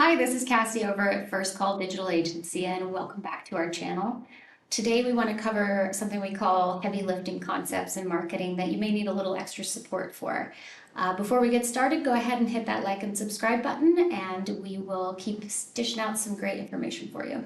Hi, this is Cassie over at First Call Digital Agency, and welcome back to our channel. Today we want to cover something we call heavy lifting concepts in marketing that you may need a little extra support for. Before we get started, go ahead and hit that like and subscribe button, and we will keep dishing out some great information for you.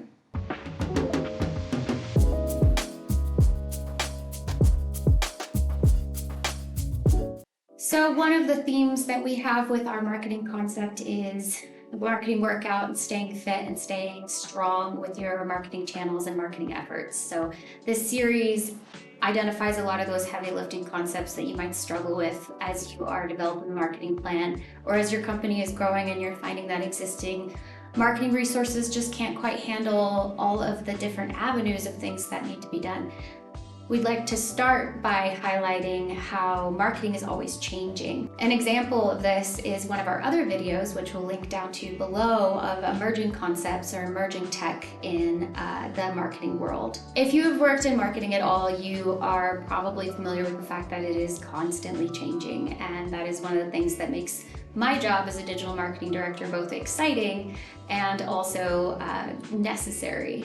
So one of the themes that we have with our marketing concept is the marketing workout and staying fit and staying strong with your marketing channels and marketing efforts. So this series identifies a lot of those heavy lifting concepts that you might struggle with as you are developing a marketing plan, or as your company is growing and you're finding that existing marketing resources just can't quite handle all of the different avenues of things that need to be done. We'd like to start by highlighting how marketing is always changing. An example of this is one of our other videos, which we'll link down to below, of emerging concepts or emerging tech in the marketing world. If you have worked in marketing at all, you are probably familiar with the fact that it is constantly changing, and that is one of the things that makes my job as a digital marketing director both exciting and also necessary.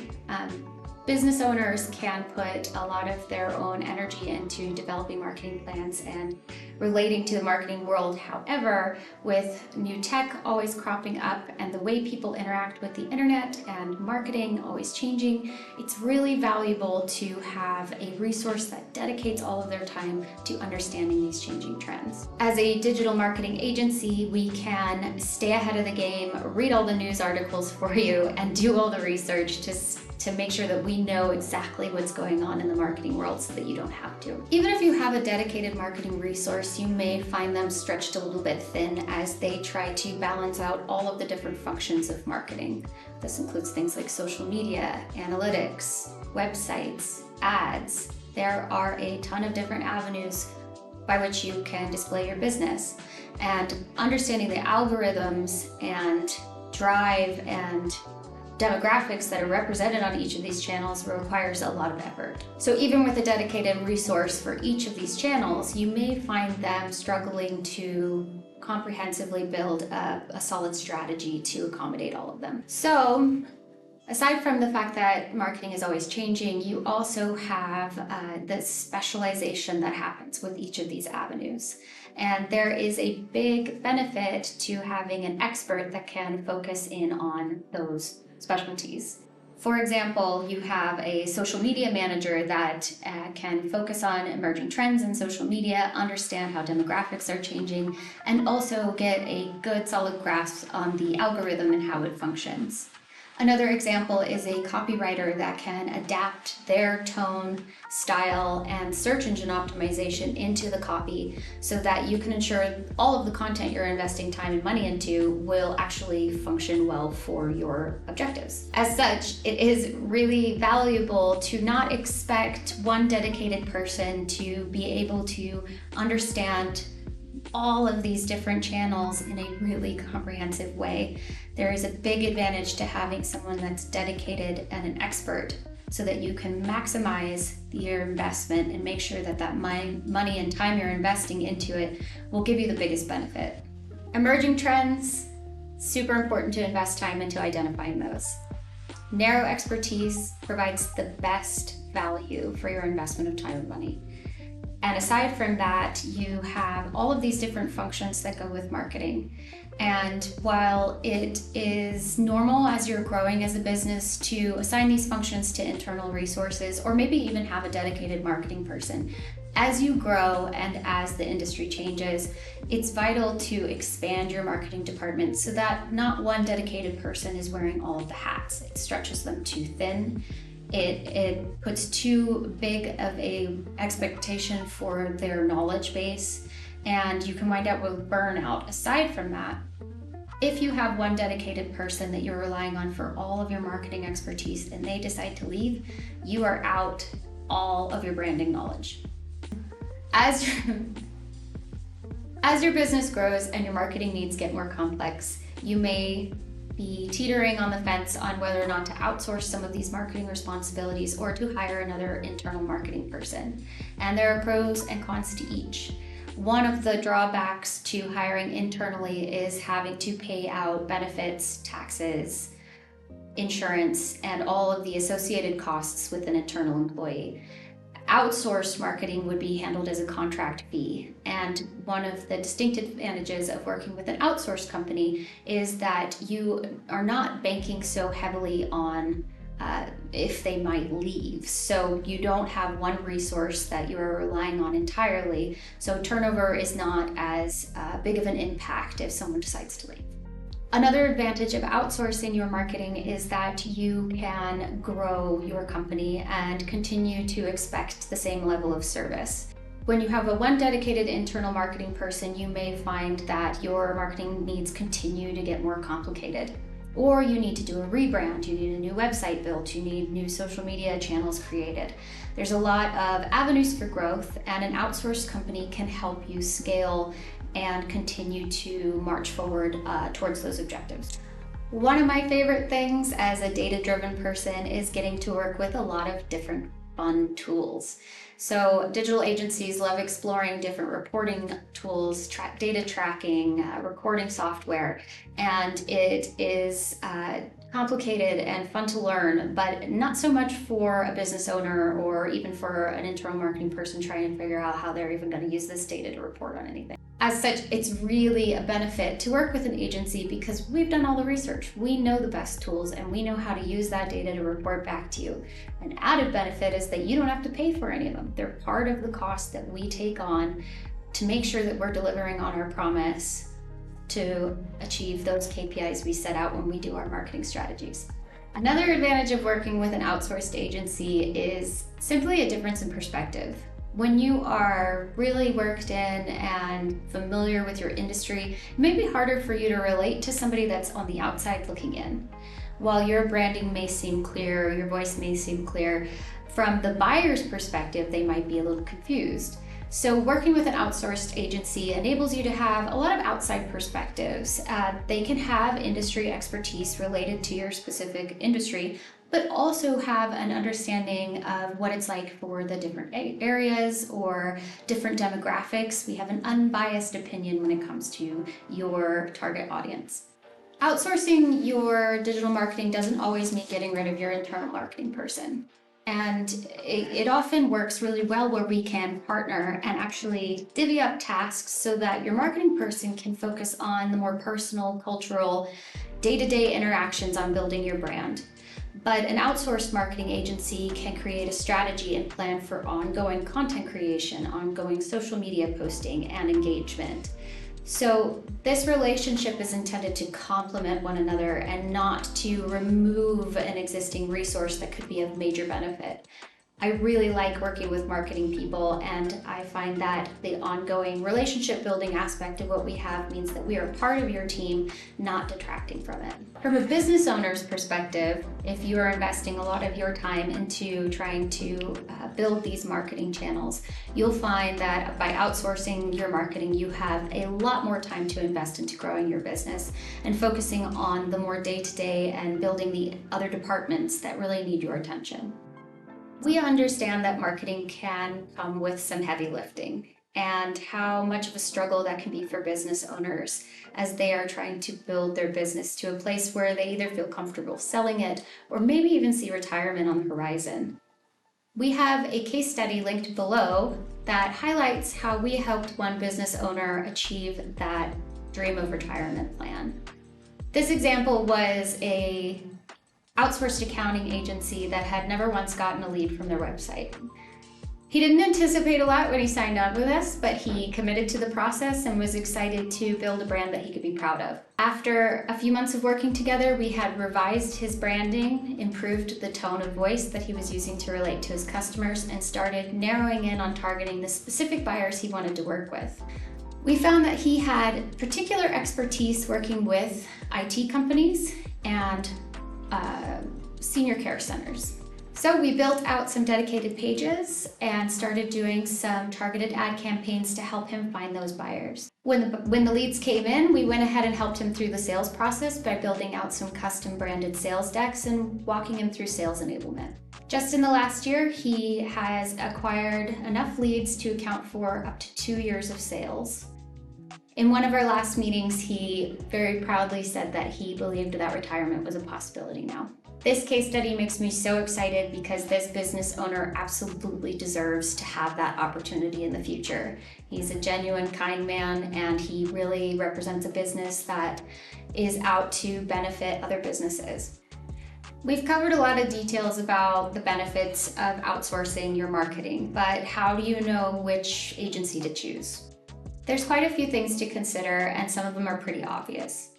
Business owners can put a lot of their own energy into developing marketing plans and relating to the marketing world. However, with new tech always cropping up and the way people interact with the internet and marketing always changing, it's really valuable to have a resource that dedicates all of their time to understanding these changing trends. As a digital marketing agency, we can stay ahead of the game, read all the news articles for you, and do all the research to make sure that we know exactly what's going on in the marketing world so that you don't have to. Even if you have a dedicated marketing resource, you may find them stretched a little bit thin as they try to balance out all of the different functions of marketing. This includes things like social media, analytics, websites, ads. There are a ton of different avenues by which you can display your business. And understanding the algorithms and drive and demographics that are represented on each of these channels requires a lot of effort. So even with a dedicated resource for each of these channels, you may find them struggling to comprehensively build a solid strategy to accommodate all of them. So aside from the fact that marketing is always changing, you also have the specialization that happens with each of these avenues. And there is a big benefit to having an expert that can focus in on those specialties. For example, you have a social media manager that can focus on emerging trends in social media, understand how demographics are changing, and also get a good solid grasp on the algorithm and how it functions. Another example is a copywriter that can adapt their tone, style, and search engine optimization into the copy so that you can ensure all of the content you're investing time and money into will actually function well for your objectives. As such, it is really valuable to not expect one dedicated person to be able to understand all of these different channels in a really comprehensive way. There is a big advantage to having someone that's dedicated and an expert so that you can maximize your investment and make sure that that money and time you're investing into it will give you the biggest benefit. Emerging trends, super important to invest time into identifying those. Narrow expertise provides the best value for your investment of time and money. And aside from that, you have all of these different functions that go with marketing. And while it is normal as you're growing as a business to assign these functions to internal resources, or maybe even have a dedicated marketing person, as you grow and as the industry changes, it's vital to expand your marketing department so that not one dedicated person is wearing all of the hats. It stretches them too thin. It puts too big of a expectation for their knowledge base, and you can wind up with burnout. Aside from that, if you have one dedicated person that you're relying on for all of your marketing expertise and they decide to leave, you are out all of your branding knowledge. As your business grows and your marketing needs get more complex, you may be teetering on the fence on whether or not to outsource some of these marketing responsibilities or to hire another internal marketing person. And there are pros and cons to each. One of the drawbacks to hiring internally is having to pay out benefits, taxes, insurance, and all of the associated costs with an internal employee. Outsourced marketing would be handled as a contract fee. And one of the distinct advantages of working with an outsourced company is that you are not banking so heavily on if they might leave. So you don't have one resource that you are relying on entirely. So turnover is not as big of an impact if someone decides to leave. Another advantage of outsourcing your marketing is that you can grow your company and continue to expect the same level of service. When you have one dedicated internal marketing person, you may find that your marketing needs continue to get more complicated. Or you need to do a rebrand, you need a new website built, you need new social media channels created. There's a lot of avenues for growth, and an outsourced company can help you scale and continue to march forward towards those objectives. One of my favorite things as a data-driven person is getting to work with a lot of different fun tools. So digital agencies love exploring different reporting tools, data tracking, recording software, and it is complicated and fun to learn, but not so much for a business owner or even for an internal marketing person trying to figure out how they're even going to use this data to report on anything. As such, it's really a benefit to work with an agency because we've done all the research. We know the best tools and we know how to use that data to report back to you. An added benefit is that you don't have to pay for any of them. They're part of the cost that we take on to make sure that we're delivering on our promise to achieve those KPIs we set out when we do our marketing strategies. Another advantage of working with an outsourced agency is simply a difference in perspective. When you are really worked in and familiar with your industry, it may be harder for you to relate to somebody that's on the outside looking in. While your branding may seem clear, your voice may seem clear, from the buyer's perspective, they might be a little confused. So working with an outsourced agency enables you to have a lot of outside perspectives. They can have industry expertise related to your specific industry, but also have an understanding of what it's like for the different areas or different demographics. We have an unbiased opinion when it comes to your target audience. Outsourcing your digital marketing doesn't always mean getting rid of your internal marketing person. And it often works really well where we can partner and actually divvy up tasks so that your marketing person can focus on the more personal, cultural, day-to-day interactions on building your brand. But an outsourced marketing agency can create a strategy and plan for ongoing content creation, ongoing social media posting, and engagement. So this relationship is intended to complement one another and not to remove an existing resource that could be of major benefit. I really like working with marketing people, and I find that the ongoing relationship building aspect of what we have means that we are part of your team, not detracting from it. From a business owner's perspective, if you are investing a lot of your time into trying to build these marketing channels, you'll find that by outsourcing your marketing, you have a lot more time to invest into growing your business and focusing on the more day-to-day and building the other departments that really need your attention. We understand that marketing can come with some heavy lifting and how much of a struggle that can be for business owners as they are trying to build their business to a place where they either feel comfortable selling it or maybe even see retirement on the horizon. We have a case study linked below that highlights how we helped one business owner achieve that dream of retirement plan. This example was a outsourced accounting agency that had never once gotten a lead from their website. He didn't anticipate a lot when he signed on with us, but he committed to the process and was excited to build a brand that he could be proud of. After a few months of working together, we had revised his branding, improved the tone of voice that he was using to relate to his customers, and started narrowing in on targeting the specific buyers he wanted to work with. We found that he had particular expertise working with IT companies and senior care centers. So we built out some dedicated pages and started doing some targeted ad campaigns to help him find those buyers. When the leads came in, we went ahead and helped him through the sales process by building out some custom branded sales decks and walking him through sales enablement. Just in the last year, he has acquired enough leads to account for up to 2 years of sales. In one of our last meetings, he very proudly said that he believed that retirement was a possibility now. This case study makes me so excited because this business owner absolutely deserves to have that opportunity in the future. He's a genuine, kind man, and he really represents a business that is out to benefit other businesses. We've covered a lot of details about the benefits of outsourcing your marketing, but how do you know which agency to choose? There's quite a few things to consider, and some of them are pretty obvious.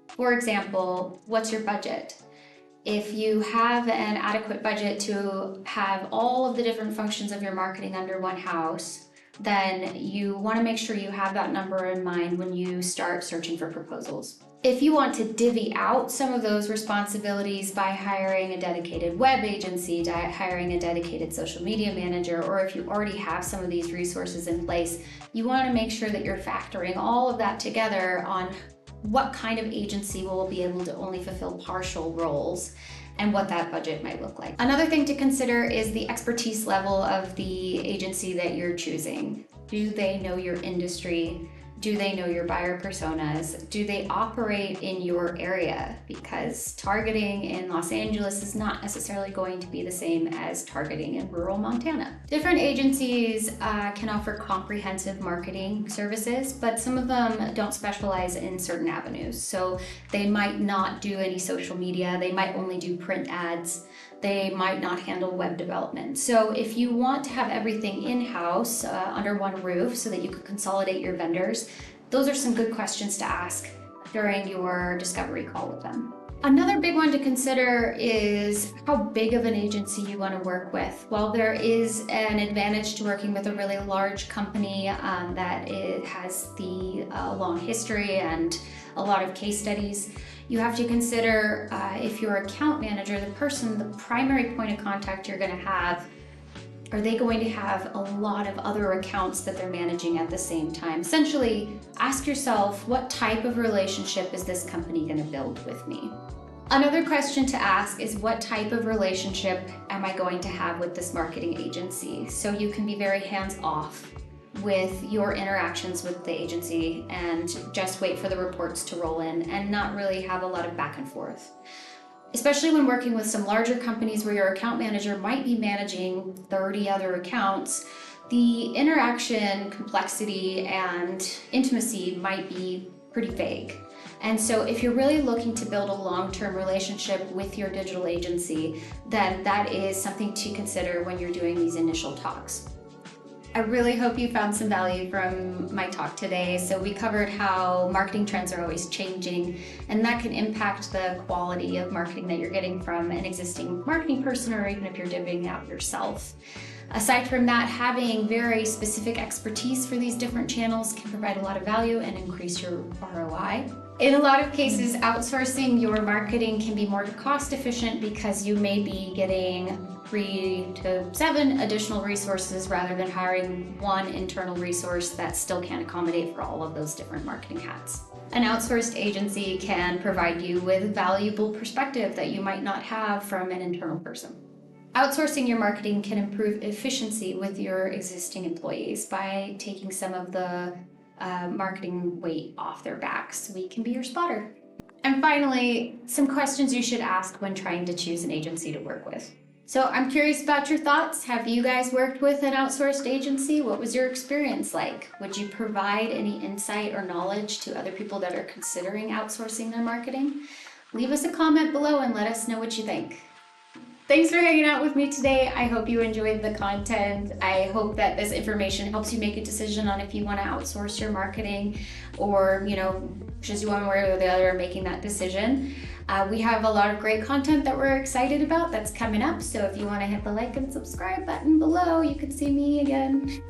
For example, what's your budget? If you have an adequate budget to have all of the different functions of your marketing under one house, then you want to make sure you have that number in mind when you start searching for proposals. If you want to divvy out some of those responsibilities by hiring a dedicated web agency, hiring a dedicated social media manager, or if you already have some of these resources in place, you want to make sure that you're factoring all of that together on what kind of agency will be able to only fulfill partial roles and what that budget might look like. Another thing to consider is the expertise level of the agency that you're choosing. Do they know your industry? Do they know your buyer personas? Do they operate in your area? Because targeting in Los Angeles is not necessarily going to be the same as targeting in rural Montana. Different agencies can offer comprehensive marketing services, but some of them don't specialize in certain avenues. So they might not do any social media, they might only do print ads, they might not handle web development. So if you want to have everything in-house under one roof so that you can consolidate your vendors, those are some good questions to ask during your discovery call with them. Another big one to consider is how big of an agency you want to work with. While there is an advantage to working with a really large company that has the long history and a lot of case studies, you have to consider if your account manager, the primary point of contact you're going to have, are they going to have a lot of other accounts that they're managing at the same time? Essentially, ask yourself, what type of relationship is this company going to build with me? Another question to ask is, what type of relationship am I going to have with this marketing agency? So you can be very hands-off with your interactions with the agency and just wait for the reports to roll in and not really have a lot of back and forth. Especially when working with some larger companies where your account manager might be managing 30 other accounts, the interaction complexity and intimacy might be pretty vague. And so if you're really looking to build a long-term relationship with your digital agency, then that is something to consider when you're doing these initial talks. I really hope you found some value from my talk today. So we covered how marketing trends are always changing, and that can impact the quality of marketing that you're getting from an existing marketing person, or even if you're divvying out yourself. Aside from that, having very specific expertise for these different channels can provide a lot of value and increase your ROI. In a lot of cases, outsourcing your marketing can be more cost efficient because you may be getting 3 to 7 additional resources rather than hiring one internal resource that still can't accommodate for all of those different marketing hats. An outsourced agency can provide you with valuable perspective that you might not have from an internal person. Outsourcing your marketing can improve efficiency with your existing employees by taking some of the marketing weight off their backs. We can be your spotter. And finally, some questions you should ask when trying to choose an agency to work with. So I'm curious about your thoughts. Have you guys worked with an outsourced agency? What was your experience like? Would you provide any insight or knowledge to other people that are considering outsourcing their marketing? Leave us a comment below and let us know what you think. Thanks for hanging out with me today. I hope you enjoyed the content. I hope that this information helps you make a decision on if you want to outsource your marketing or, choose one way or the other making that decision. We have a lot of great content that we're excited about that's coming up. So if you want to hit the like and subscribe button below, you can see me again.